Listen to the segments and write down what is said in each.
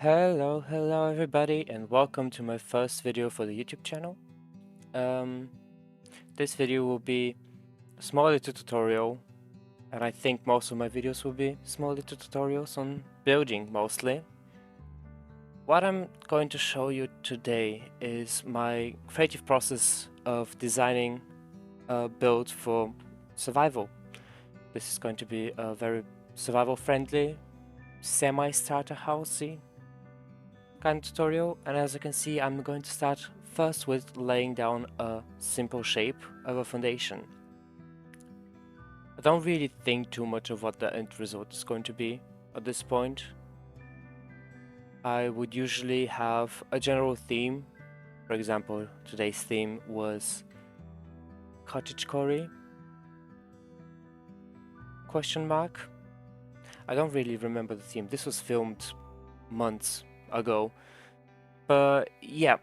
Hello everybody, and welcome to my first video for the YouTube channel. Um, this video will be a small little tutorial, and I think most of my videos will be small little tutorials on building mostly. What I'm going to show you today is my creative process of designing a build for survival. This is going to be a very survival friendly, semi-starter housey kind of tutorial, and as you can see, I'm going to start first with laying down a simple shape of a foundation. I don't really think too much of what the end result is going to be at this point. I would usually have a general theme. For example, today's theme was cottagecore ? I don't really remember the theme. This was filmed months ago. But yeah,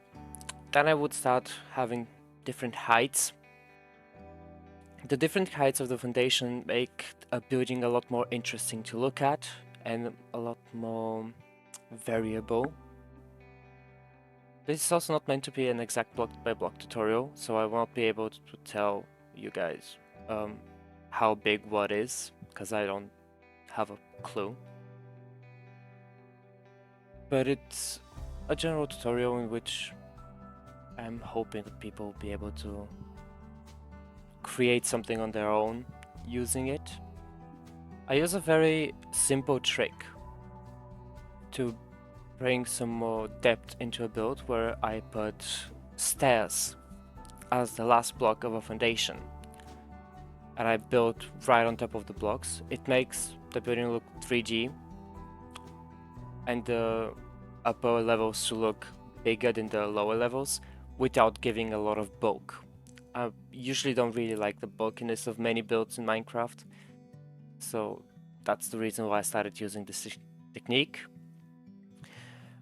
then I would start having different heights. The different heights of the foundation make a building a lot more interesting to look at and a lot more variable. This is also not meant to be an exact block by block tutorial, so I won't be able to tell you guys how big what is, because I don't have a clue. But it's a general tutorial in which I'm hoping that people will be able to create something on their own using it. I use a very simple trick to bring some more depth into a build where I put stairs as the last block of a foundation, and I build right on top of the blocks. It makes the building look 3D and the upper levels to look bigger than the lower levels without giving a lot of bulk. I usually don't really like the bulkiness of many builds in Minecraft, so that's the reason why I started using this technique.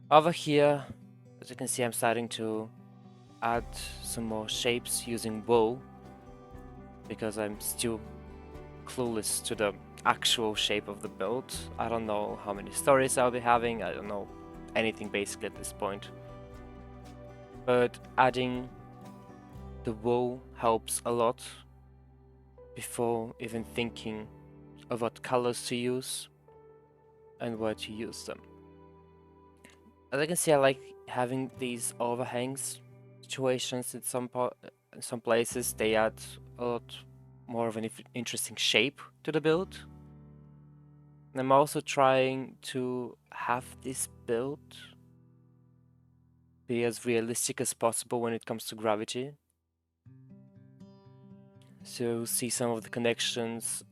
Over here, as you can see, I'm starting to add some more shapes using wool, because I'm still clueless to the actual shape of the build. I don't know how many stories I'll be having, I don't know anything basically at this point. But adding the wool helps a lot before even thinking of what colors to use and where to use them. As you can see, I like having these overhangs situations in some places. They add a lot more of an interesting shape to the build. And I'm also trying to have this build be as realistic as possible when it comes to gravity. So see, some of the connections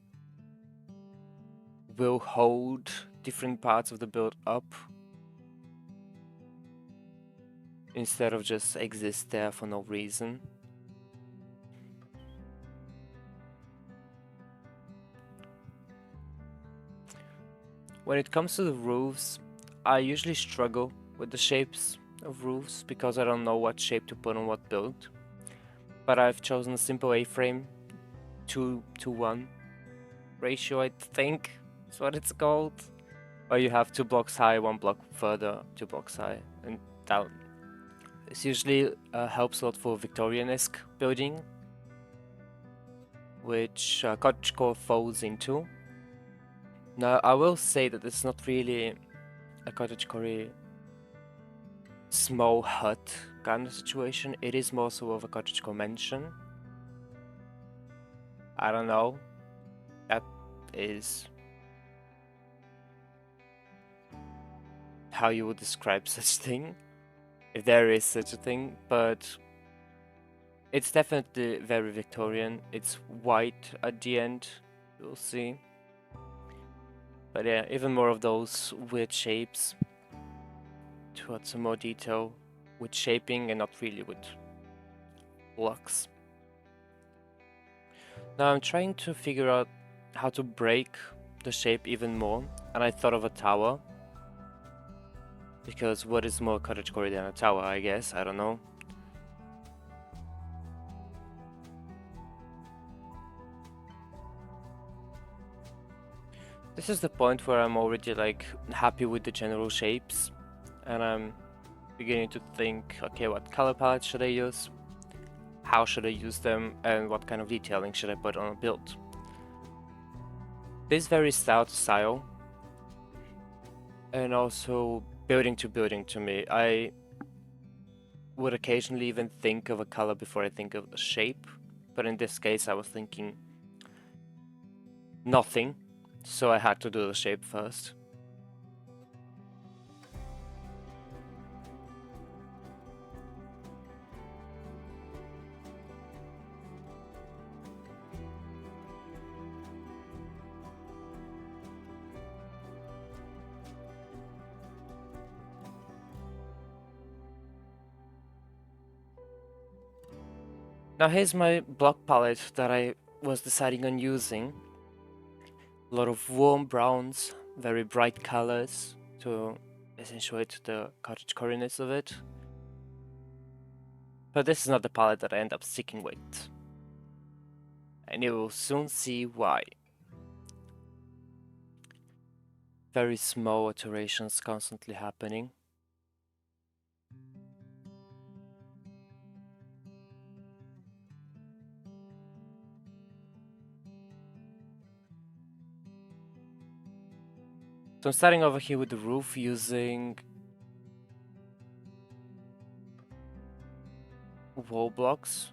will hold different parts of the build up instead of just exist there for no reason. When it comes to the roofs, I usually struggle with the shapes of roofs because I don't know what shape to put on what build. But I've chosen a simple A-frame, 2:1 ratio, I think is what it's called. Where you have 2 blocks high, 1 block further, 2 blocks high, and down. This usually helps a lot for Victorian-esque building, which cottagecore falls into. Now, I will say that it's not really a cottagecore small hut kind of situation. It is more so of a cottagecore mansion. I don't know. That is how you would describe such thing, if there is such a thing, but it's definitely very Victorian. It's white at the end, you'll see. But yeah, even more of those weird shapes to add some more detail with shaping and not really with blocks. Now I'm trying to figure out how to break the shape even more, and I thought of a tower. Because what is more cottagecore than a tower, I guess? I don't know. This is the point where I'm already like happy with the general shapes. and I'm beginning to think, okay, what color palette should I use? How should I use them? And what kind of detailing should I put on a build? This varies style to style, and also building to building to me. I would occasionally even think of a color before I think of a shape, but in this case I was thinking nothing, so I had to do the shape first. Now here's my block palette that I was deciding on using. A lot of warm browns, very bright colors to accentuate the cottagecoreness of it. But this is not the palette that I end up sticking with. And you will soon see why. Very small alterations constantly happening. So I'm starting over here with the roof using wall blocks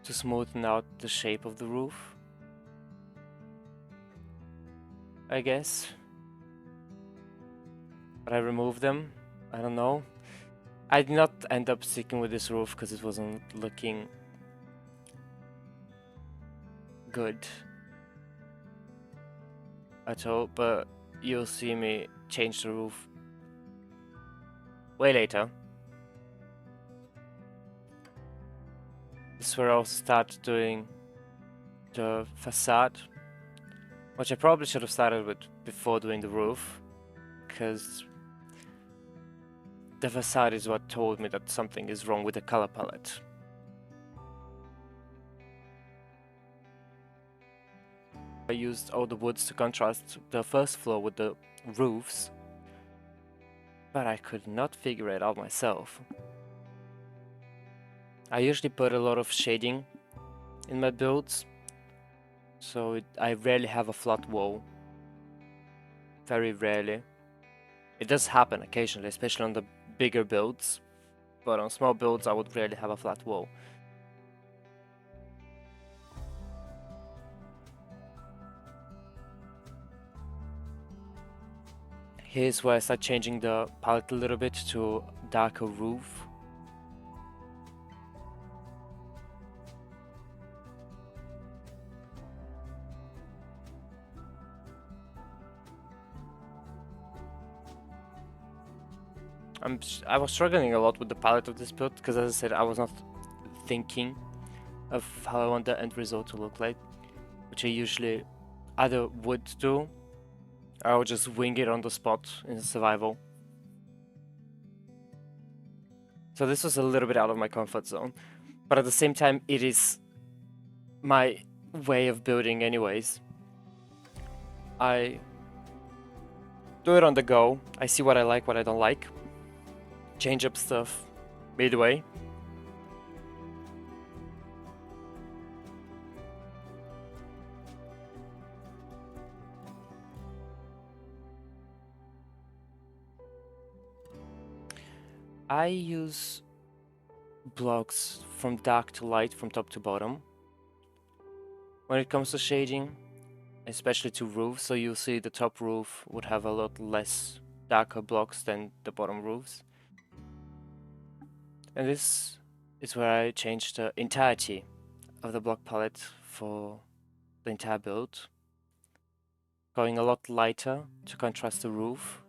to smoothen out the shape of the roof, I guess. But I removed them, I don't know. I did not end up sticking with this roof because it wasn't looking good at all, but you'll see me change the roof way later. This is where I also start doing the facade, which I probably should have started with before doing the roof, because the facade is what told me that something is wrong with the color palette. I used all the woods to contrast the first floor with the roofs, but I could not figure it out myself. I usually put a lot of shading in my builds, so I rarely have a flat wall. Very rarely. It does happen occasionally, especially on the bigger builds, but on small builds I would rarely have a flat wall. Here's where I start changing the palette a little bit to darker roof. I was struggling a lot with the palette of this build because, as I said, I was not thinking of how I want the end result to look like, which I usually either would do or I would just wing it on the spot in survival. So this was a little bit out of my comfort zone, but at the same time it is my way of building anyways. I do it on the go, I see what I like, what I don't like, change up stuff midway. I use blocks from dark to light, from top to bottom. When it comes to shading, especially to roofs, so you'll see the top roof would have a lot less darker blocks than the bottom roofs. And this is where I changed the entirety of the block palette for the entire build, going a lot lighter to contrast the roof.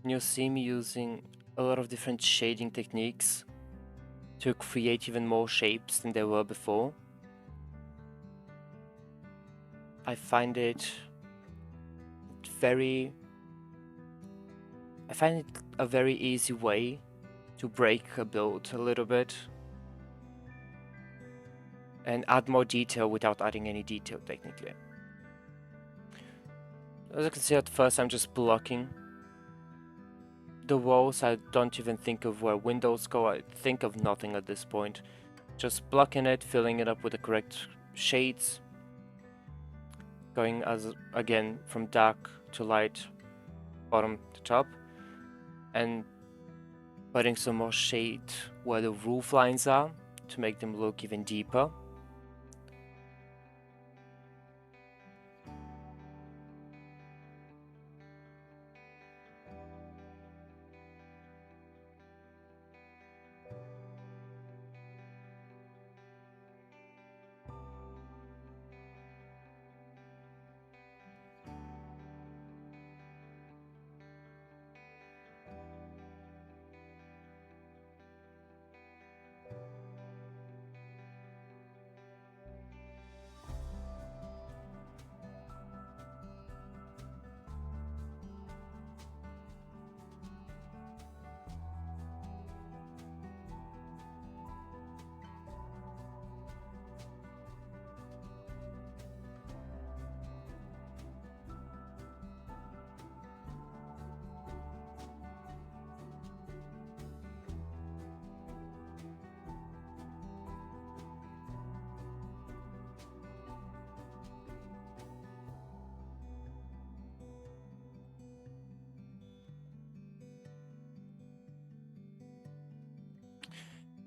And you'll see me using a lot of different shading techniques to create even more shapes than there were before. I find it a very easy way to break a build a little bit. and add more detail without adding any detail technically. As you can see, at first I'm just blocking the walls. I don't even think of where windows go. I think of nothing at this point. Just blocking it, filling it up with the correct shades, going as again from dark to light, bottom to top, and putting some more shade where the roof lines are to make them look even deeper.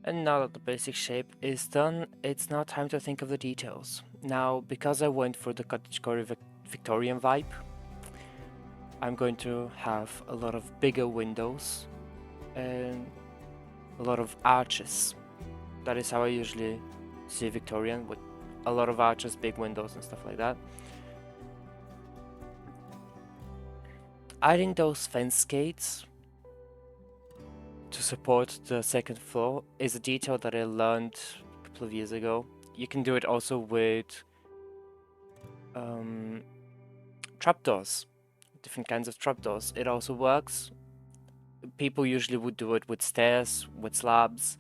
And now that the basic shape is done, it's now time to think of the details. Now, because I went for the cottagecore Victorian vibe, I'm going to have a lot of bigger windows and a lot of arches. That is how I usually see Victorian, with a lot of arches, big windows and stuff like that. Adding those fence gates to support the second floor is a detail that I learned a couple of years ago. You can do it also with trapdoors, different kinds of trapdoors. It also works. People usually would do it with stairs, with slabs.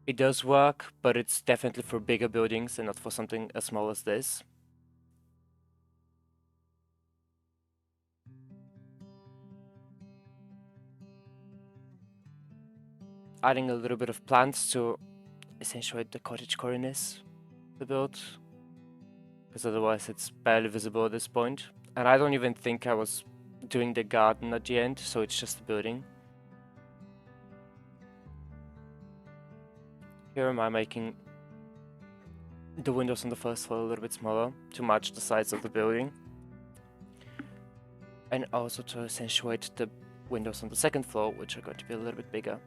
It does work, but it's definitely for bigger buildings and not for something as small as this. Adding a little bit of plants to accentuate the cottagecoreness of the build, because otherwise it's barely visible at this point. And I don't even think I was doing the garden at the end, so it's just the building. Here am I making the windows on the first floor a little bit smaller to match the size of the building, and also to accentuate the windows on the second floor, which are going to be a little bit bigger.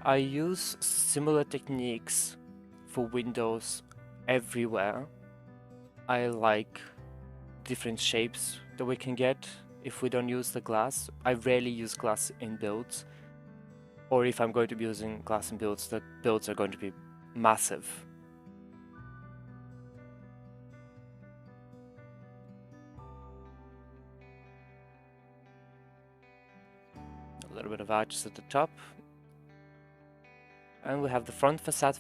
I use similar techniques for windows everywhere. I like different shapes that we can get if we don't use the glass. I rarely use glass in builds, or if I'm going to be using glass in builds, the builds are going to be massive. A little bit of arches at the top, and we have the front facade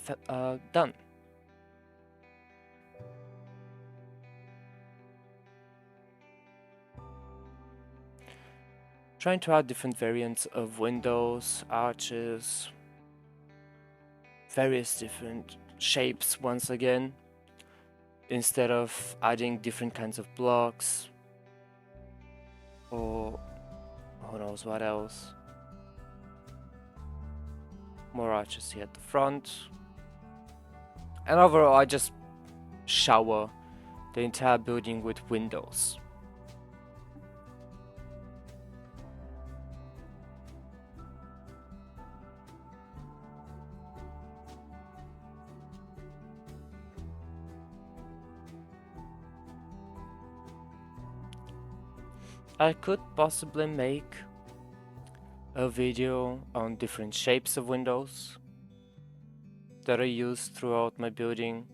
done. Trying to add different variants of windows, arches, various different shapes once again, instead of adding different kinds of blocks or who knows what else. More arches here at the front. And overall, I just shower the entire building with windows. I could possibly make a video on different shapes of windows that I use throughout my building.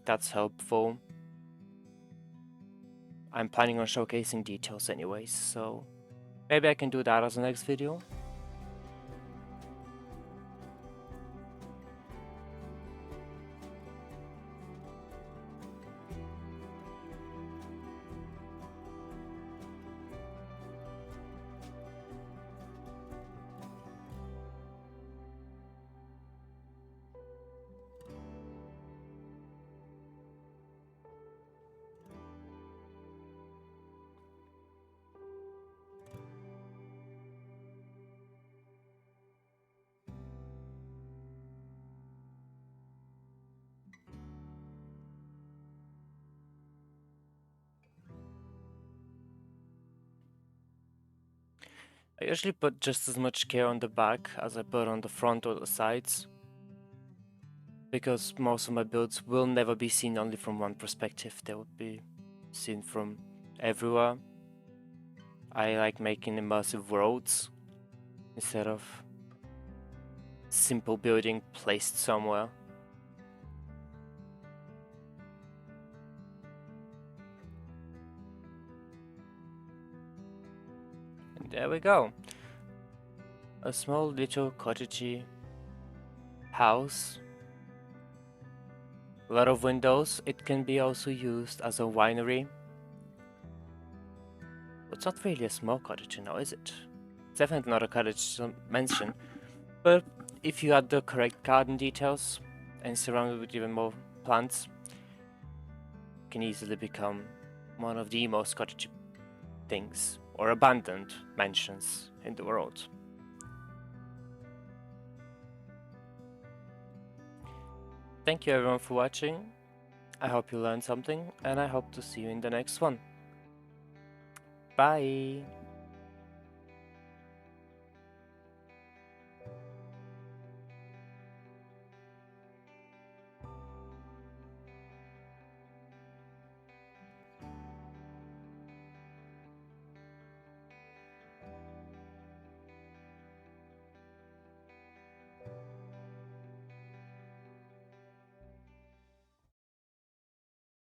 That's helpful. I'm planning on showcasing details anyways, so maybe I can do that as the next video. I usually put just as much care on the back as I put on the front or the sides, because most of my builds will never be seen only from one perspective, they would be seen from everywhere. I like making immersive worlds instead of simple building placed somewhere. And there we go. A small little cottagey house. A lot of windows. It can be also used as a winery. It's not really a small cottage now, is it? It's definitely not a cottage mansion. But if you add the correct garden details and surround it with even more plants, it can easily become one of the most cottagey things or abandoned mansions in the world. Thank you everyone for watching. I hope you learned something, and I hope to see you in the next one. Bye!